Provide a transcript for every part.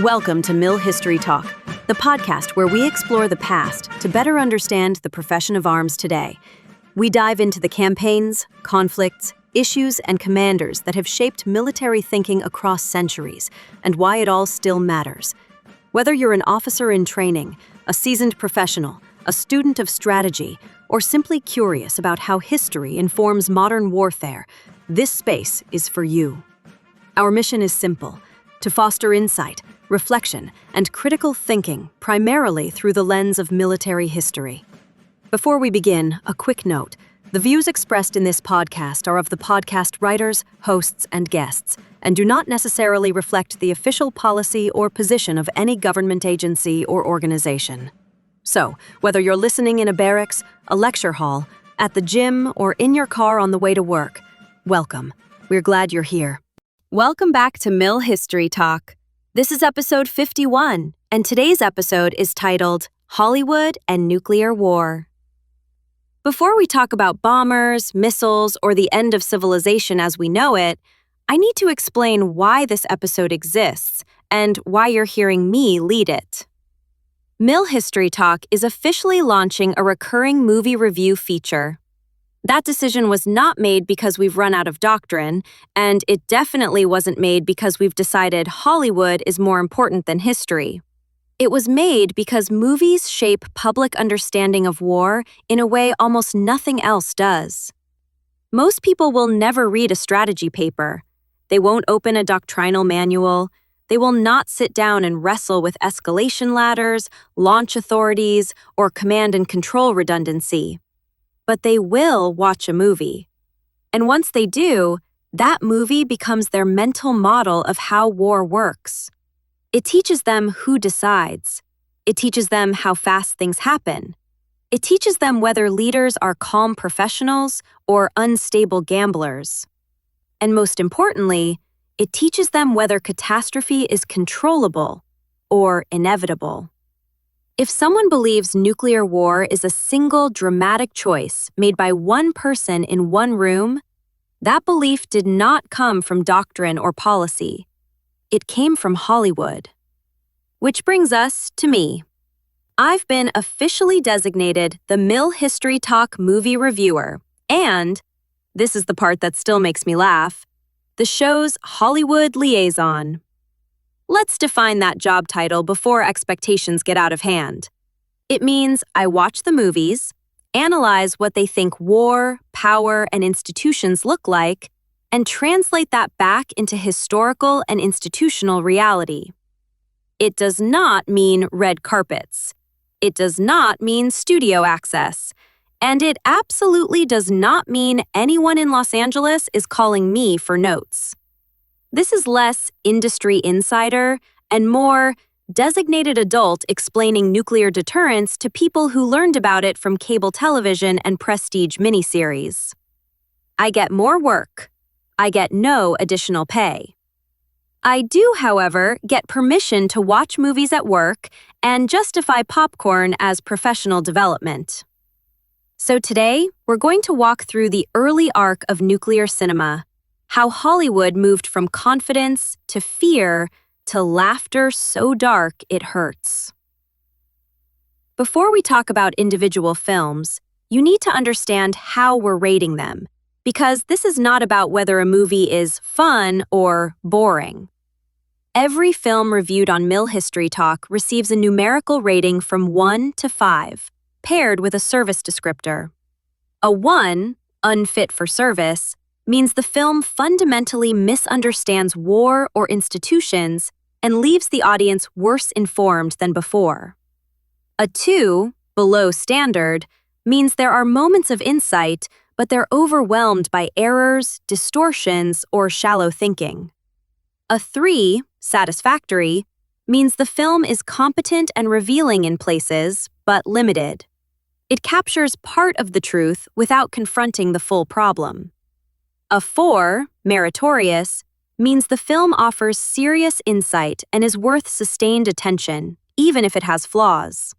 Welcome to Mill History Talk, the podcast where we explore the past to better understand the profession of arms today. We dive into the campaigns, conflicts, issues, and commanders that have shaped military thinking across centuries, and why it all still matters. Whether you're an officer in training, a seasoned professional, a student of strategy, or simply curious about how history informs modern warfare, this space is for you. Our mission is simple: to foster insight, reflection, and critical thinking primarily through the lens of military history. Before we begin, a quick note. The views expressed in this podcast are of the podcast writers, hosts, and guests, and do not necessarily reflect the official policy or position of any government agency or organization. So, whether you're listening in a barracks, a lecture hall, at the gym, or in your car on the way to work, welcome. We're glad you're here. Welcome back to Mill History Talk. This is episode 51, and today's episode is titled Hollywood and Nuclear War. Before we talk about bombers, missiles, or the end of civilization as we know it, I need to explain why this episode exists and why you're hearing me lead it. Mill History Talk is officially launching a recurring movie review feature. That decision was not made because we've run out of doctrine, and it definitely wasn't made because we've decided Hollywood is more important than history. It was made because movies shape public understanding of war in a way almost nothing else does. Most people will never read a strategy paper. They won't open a doctrinal manual. They will not sit down and wrestle with escalation ladders, launch authorities, or command and control redundancy. But they will watch a movie. And once they do, that movie becomes their mental model of how war works. It teaches them who decides. It teaches them how fast things happen. It teaches them whether leaders are calm professionals or unstable gamblers. And most importantly, it teaches them whether catastrophe is controllable or inevitable. If someone believes nuclear war is a single dramatic choice made by one person in one room, that belief did not come from doctrine or policy. It came from Hollywood. Which brings us to me. I've been officially designated the Mill History Talk movie reviewer, and, this is the part that still makes me laugh, the show's Hollywood liaison. Let's define that job title before expectations get out of hand. It means I watch the movies, analyze what they think war, power, and institutions look like, and translate that back into historical and institutional reality. It does not mean red carpets. It does not mean studio access. And it absolutely does not mean anyone in Los Angeles is calling me for notes. This is less industry insider and more designated adult explaining nuclear deterrence to people who learned about it from cable television and prestige miniseries. I get more work. I get no additional pay. I do, however, get permission to watch movies at work and justify popcorn as professional development. So today, we're going to walk through the early arc of nuclear cinema, how Hollywood moved from confidence to fear to laughter so dark it hurts. Before we talk about individual films, you need to understand how we're rating them, because this is not about whether a movie is fun or boring. Every film reviewed on Mill History Talk receives a numerical rating from 1 to 5, paired with a service descriptor. A 1, unfit for service, means the film fundamentally misunderstands war or institutions and leaves the audience worse informed than before. A 2, below standard, means there are moments of insight, but they're overwhelmed by errors, distortions, or shallow thinking. A 3, satisfactory, means the film is competent and revealing in places, but limited. It captures part of the truth without confronting the full problem. A 4, meritorious, means the film offers serious insight and is worth sustained attention, even if it has flaws.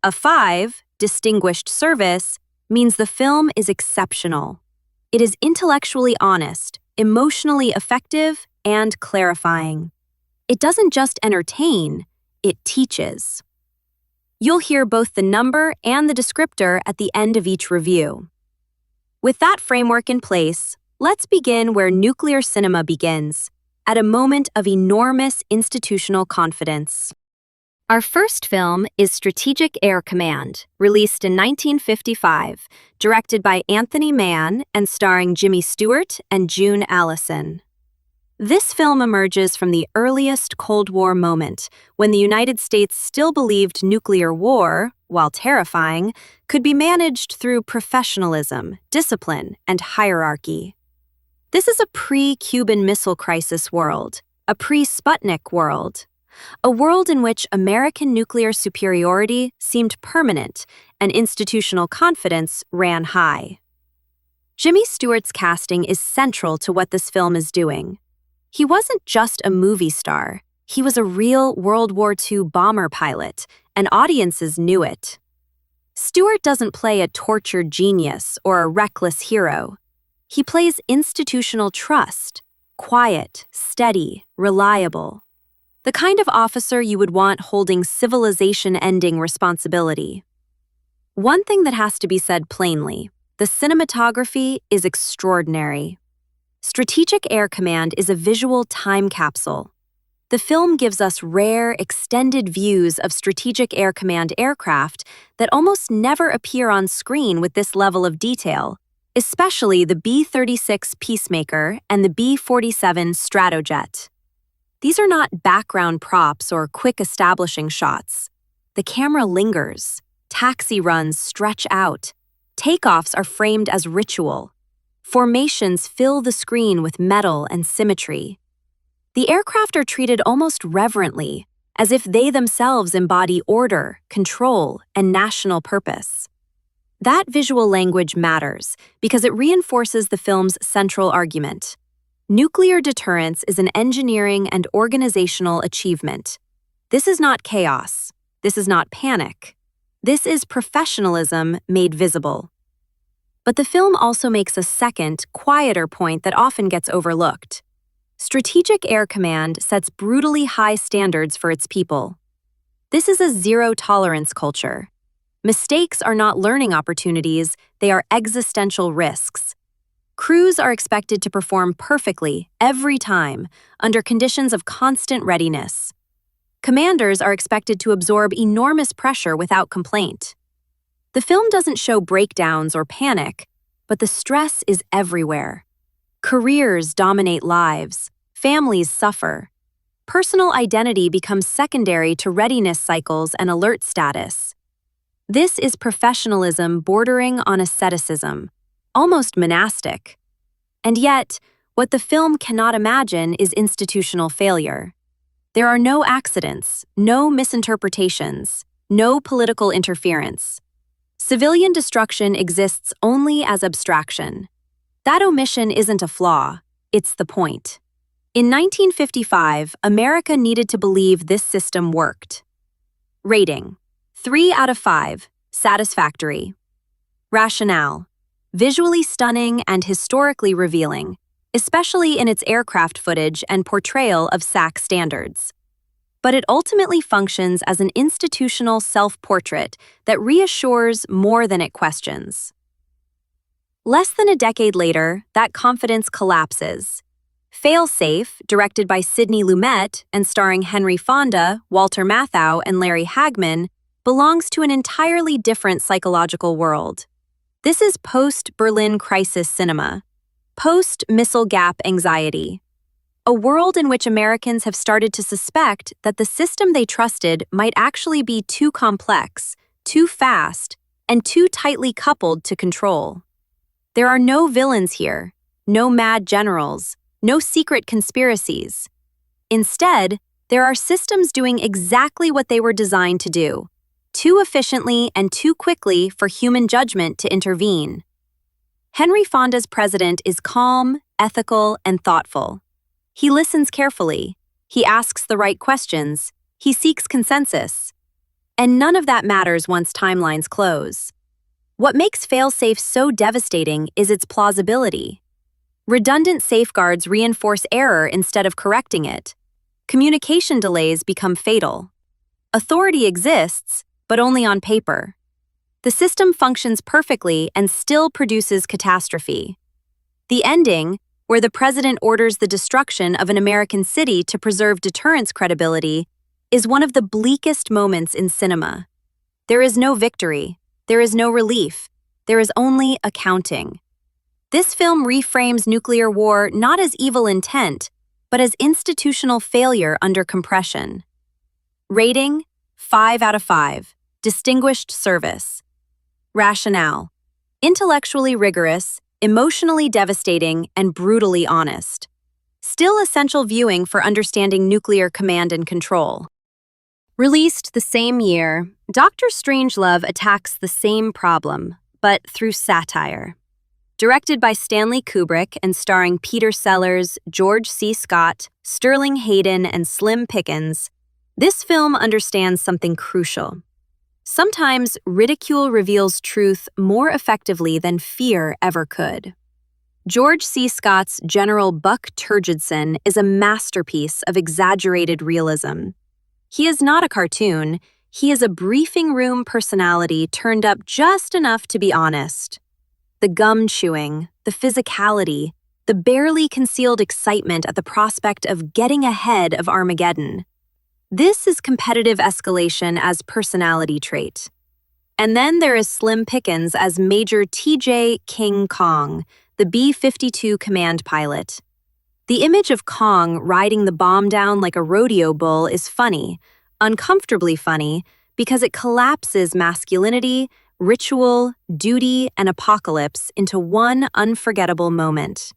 A 5, distinguished service, means the film is exceptional. It is intellectually honest, emotionally effective, and clarifying. it doesn't just entertain, it teaches. You'll hear both the number and the descriptor at the end of each review. With that framework in place, let's begin where nuclear cinema begins, at a moment of enormous institutional confidence. Our first film is Strategic Air Command, released in 1955, directed by Anthony Mann and starring Jimmy Stewart and June Allison. This film emerges from the earliest Cold War moment, when the United States still believed nuclear war, while terrifying, could be managed through professionalism, discipline, and hierarchy. This is a pre-Cuban Missile Crisis world, a pre-Sputnik world, a world in which American nuclear superiority seemed permanent and institutional confidence ran high. Jimmy Stewart's casting is central to what this film is doing. He wasn't just a movie star, he was a real World War II bomber pilot, and audiences knew it. Stewart doesn't play a tortured genius or a reckless hero. He plays institutional trust, quiet, steady, reliable. The kind of officer you would want holding civilization-ending responsibility. One thing that has to be said plainly, the cinematography is extraordinary. Strategic Air Command is a visual time capsule. The film gives us rare, extended views of Strategic Air Command aircraft that almost never appear on screen with this level of detail, especially the B-36 Peacemaker and the B-47 Stratojet. These are not background props or quick establishing shots. The camera lingers, taxi runs stretch out, takeoffs are framed as ritual. Formations fill the screen with metal and symmetry. The aircraft are treated almost reverently, as if they themselves embody order, control, and national purpose. That visual language matters because it reinforces the film's central argument. Nuclear deterrence is an engineering and organizational achievement. This is not chaos. This is not panic. This is professionalism made visible. But the film also makes a second, quieter point that often gets overlooked. Strategic Air Command sets brutally high standards for its people. This is a zero-tolerance culture. Mistakes are not learning opportunities, they are existential risks. Crews are expected to perform perfectly every time, under conditions of constant readiness. Commanders are expected to absorb enormous pressure without complaint. The film doesn't show breakdowns or panic, but the stress is everywhere. Careers dominate lives, families suffer. Personal identity becomes secondary to readiness cycles and alert status. This is professionalism bordering on asceticism, almost monastic. And yet, what the film cannot imagine is institutional failure. There are no accidents, no misinterpretations, no political interference. Civilian destruction exists only as abstraction. That omission isn't a flaw, it's the point. In 1955, America needed to believe this system worked. Rating: 3 out of 5, satisfactory. Rationale: visually stunning and historically revealing, especially in its aircraft footage and portrayal of SAC standards. But it ultimately functions as an institutional self-portrait that reassures more than it questions. Less than a decade later, that confidence collapses. Failsafe, directed by Sidney Lumet and starring Henry Fonda, Walter Matthau, and Larry Hagman, belongs to an entirely different psychological world. This is post-Berlin crisis cinema, post-missile gap anxiety. A world in which Americans have started to suspect that the system they trusted might actually be too complex, too fast, and too tightly coupled to control. There are no villains here, no mad generals, no secret conspiracies. Instead, there are systems doing exactly what they were designed to do, too efficiently and too quickly for human judgment to intervene. Henry Fonda's president is calm, ethical, and thoughtful. He listens carefully, he asks the right questions, he seeks consensus. And none of that matters once timelines close. What makes failsafe so devastating is its plausibility. Redundant safeguards reinforce error instead of correcting it. Communication delays become fatal. Authority exists, but only on paper. The system functions perfectly and still produces catastrophe. The ending, where the president orders the destruction of an American city to preserve deterrence credibility, is one of the bleakest moments in cinema. There is no victory, there is no relief, there is only accounting. This film reframes nuclear war not as evil intent, but as institutional failure under compression. Rating: 5 out of 5. Distinguished service. Rationale: intellectually rigorous, emotionally devastating, and brutally honest. Still essential viewing for understanding nuclear command and control. Released the same year, Dr. Strangelove attacks the same problem, but through satire. Directed by Stanley Kubrick and starring Peter Sellers, George C. Scott, Sterling Hayden, and Slim Pickens, this film understands something crucial. Sometimes ridicule reveals truth more effectively than fear ever could. George C. Scott's General Buck Turgidson is a masterpiece of exaggerated realism. He is not a cartoon, he is a briefing room personality turned up just enough to be honest. The gum chewing, the physicality, the barely concealed excitement at the prospect of getting ahead of Armageddon. This is competitive escalation as personality trait. And then there is Slim Pickens as Major T.J. King Kong, the B-52 command pilot. The image of Kong riding the bomb down like a rodeo bull is funny, uncomfortably funny, because it collapses masculinity, ritual, duty, and apocalypse into one unforgettable moment.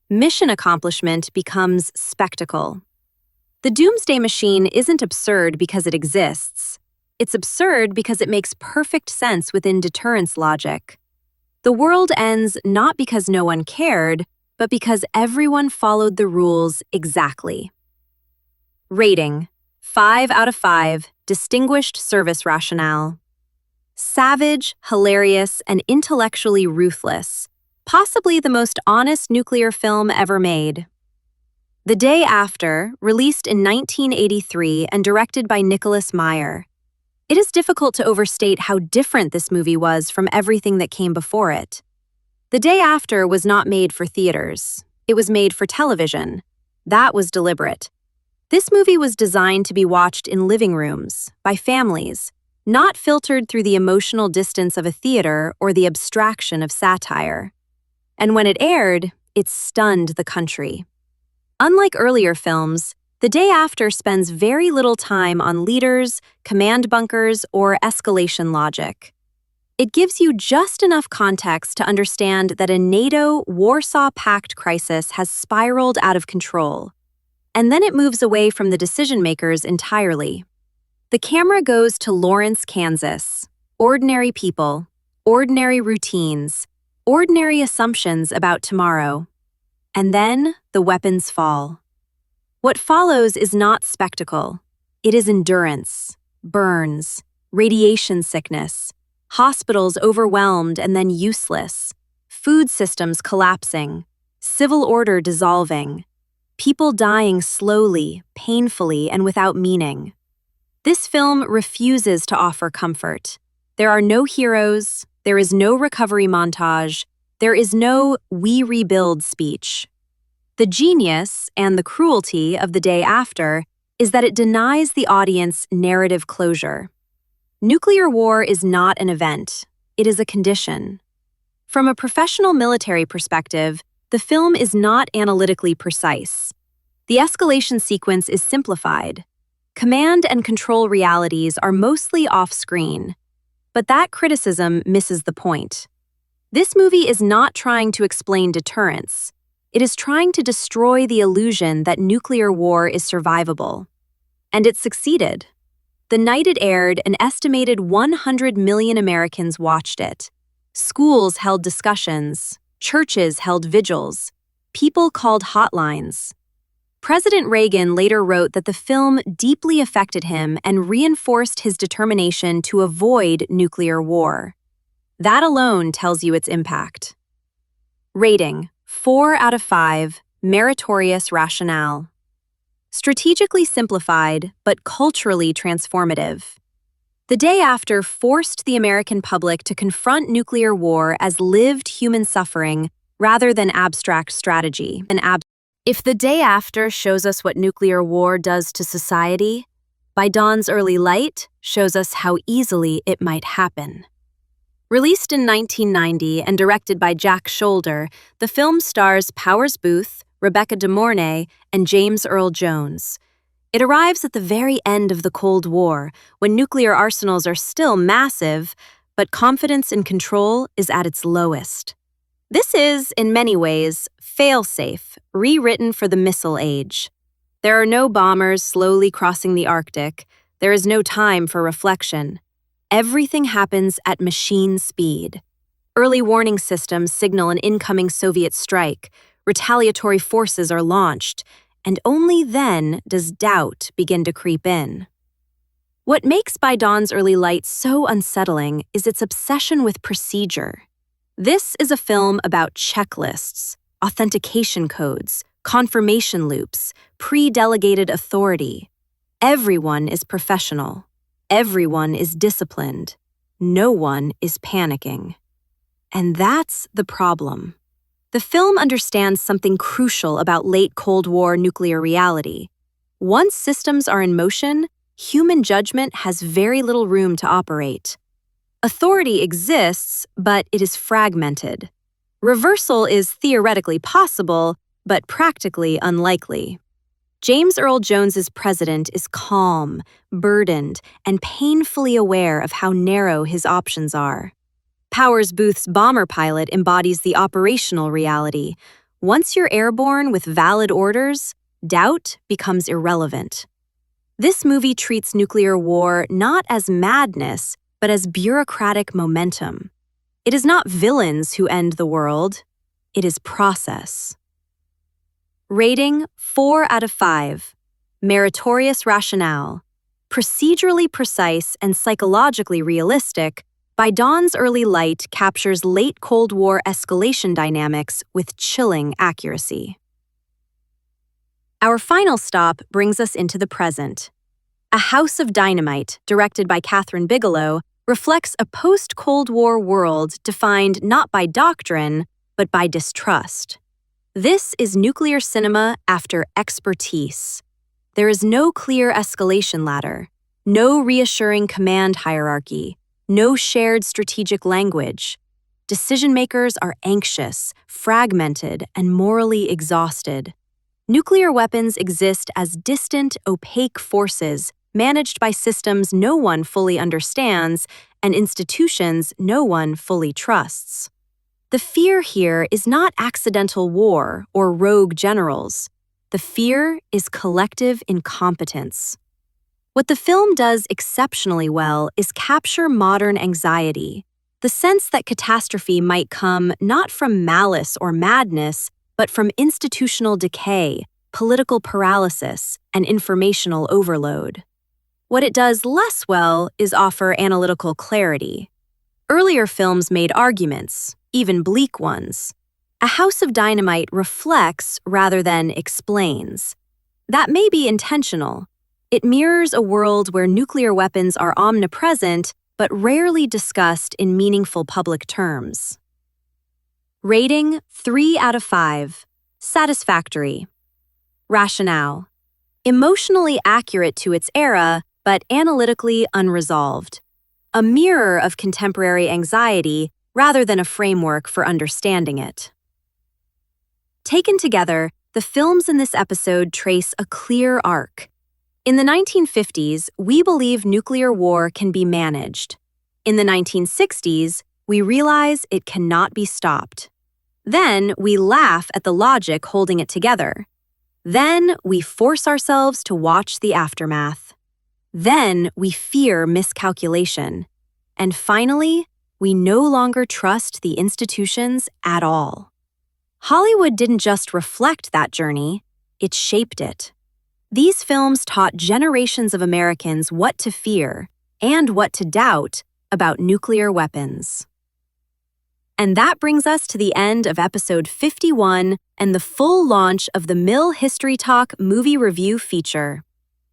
Mission accomplishment becomes spectacle. The Doomsday Machine isn't absurd because it exists. It's absurd because it makes perfect sense within deterrence logic. The world ends not because no one cared, but because everyone followed the rules exactly. Rating: 5 out of 5. Distinguished service rationale. Savage, hilarious, and intellectually ruthless. Possibly the most honest nuclear film ever made. The Day After, released in 1983 and directed by Nicholas Meyer. It is difficult to overstate how different this movie was from everything that came before it. The Day After was not made for theaters. It was made for television. That was deliberate. This movie was designed to be watched in living rooms, by families, not filtered through the emotional distance of a theater or the abstraction of satire. And when it aired, it stunned the country. Unlike earlier films, The Day After spends very little time on leaders, command bunkers, or escalation logic. It gives you just enough context to understand that a NATO Warsaw Pact crisis has spiraled out of control, and then it moves away from the decision-makers entirely. The camera goes to Lawrence, Kansas. Ordinary people, ordinary routines, ordinary assumptions about tomorrow. And then the weapons fall. What follows is not spectacle. It is endurance, burns, radiation sickness, hospitals overwhelmed and then useless, food systems collapsing, civil order dissolving, people dying slowly, painfully, and without meaning. This film refuses to offer comfort. There are no heroes, there is no recovery montage, there is no "we rebuild" speech. The genius and the cruelty of The Day After is that it denies the audience narrative closure. Nuclear war is not an event, it is a condition. From a professional military perspective, the film is not analytically precise. The escalation sequence is simplified. Command and control realities are mostly off-screen. But that criticism misses the point. This movie is not trying to explain deterrence. It is trying to destroy the illusion that nuclear war is survivable. And it succeeded. The night it aired, an estimated 100 million Americans watched it. Schools held discussions, churches held vigils, people called hotlines. President Reagan later wrote that the film deeply affected him and reinforced his determination to avoid nuclear war. That alone tells you its impact. Rating: 4 out of 5. Meritorious rationale. strategically simplified but culturally transformative. The day after forced the American public to confront nuclear war as lived human suffering rather than abstract strategy. If the day after shows us what nuclear war does to society, By Dawn's Early Light shows us how easily it might happen. Released in 1990 and directed by Jack Shoulder, the film stars Powers Booth, Rebecca De Mornay, and James Earl Jones. It arrives at the very end of the Cold War, when nuclear arsenals are still massive, but confidence in control is at its lowest. This is, in many ways, fail-safe, rewritten for the missile age. There are no bombers slowly crossing the Arctic. There is no time for reflection. Everything happens at machine speed. Early warning systems signal an incoming Soviet strike. Retaliatory forces are launched, and only then does doubt begin to creep in. What makes By Dawn's Early Light so unsettling is its obsession with procedure. This is a film about checklists, authentication codes, confirmation loops, pre-delegated authority. Everyone is professional. Everyone is disciplined. No one is panicking. And that's the problem. The film understands something crucial about late Cold War nuclear reality. Once systems are in motion, human judgment has very little room to operate. Authority exists, but it is fragmented. Reversal is theoretically possible, but practically unlikely. James Earl Jones's president is calm, burdened, and painfully aware of how narrow his options are. Powers Booth's bomber pilot embodies the operational reality. Once you're airborne with valid orders, doubt becomes irrelevant. This movie treats nuclear war not as madness, but as bureaucratic momentum. It is not villains who end the world. It is process. Rating 4 out of 5. Meritorious rationale. Procedurally precise and psychologically realistic, By Dawn's Early Light captures late Cold War escalation dynamics with chilling accuracy. Our final stop brings us into the present. A House of Dynamite, directed by Kathryn Bigelow, reflects a post-Cold War world defined not by doctrine, but by distrust. This is nuclear cinema after expertise. There is no clear escalation ladder, no reassuring command hierarchy, no shared strategic language. Decision-makers are anxious, fragmented, and morally exhausted. Nuclear weapons exist as distant, opaque forces managed by systems no one fully understands and institutions no one fully trusts. The fear here is not accidental war or rogue generals. The fear is collective incompetence. What the film does exceptionally well is capture modern anxiety, the sense that catastrophe might come not from malice or madness, but from institutional decay, political paralysis, and informational overload. What it does less well is offer analytical clarity. Earlier films made arguments, even bleak ones. A House of Dynamite reflects rather than explains. That may be intentional. It mirrors a world where nuclear weapons are omnipresent but rarely discussed in meaningful public terms. Rating 3 out of 5. Satisfactory. Rationale. Emotionally accurate to its era, but analytically unresolved. A mirror of contemporary anxiety rather than a framework for understanding it. Taken together, the films in this episode trace a clear arc. In the 1950s, we believe nuclear war can be managed. In the 1960s, we realize it cannot be stopped. Then we laugh at the logic holding it together. Then we force ourselves to watch the aftermath. Then we fear miscalculation. And finally, we no longer trust the institutions at all. Hollywood didn't just reflect that journey, it shaped it. These films taught generations of Americans what to fear and what to doubt about nuclear weapons. And that brings us to the end of episode 51 and the full launch of the Mill History Talk movie review feature.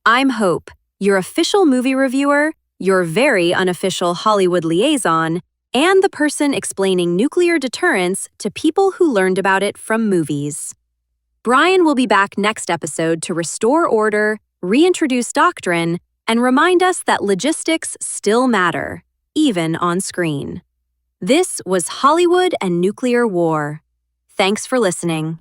I'm Hope, your official movie reviewer, your very unofficial Hollywood liaison, and the person explaining nuclear deterrence to people who learned about it from movies. Brian will be back next episode to restore order, reintroduce doctrine, and remind us that logistics still matter, even on screen. This was Hollywood and Nuclear War. Thanks for listening.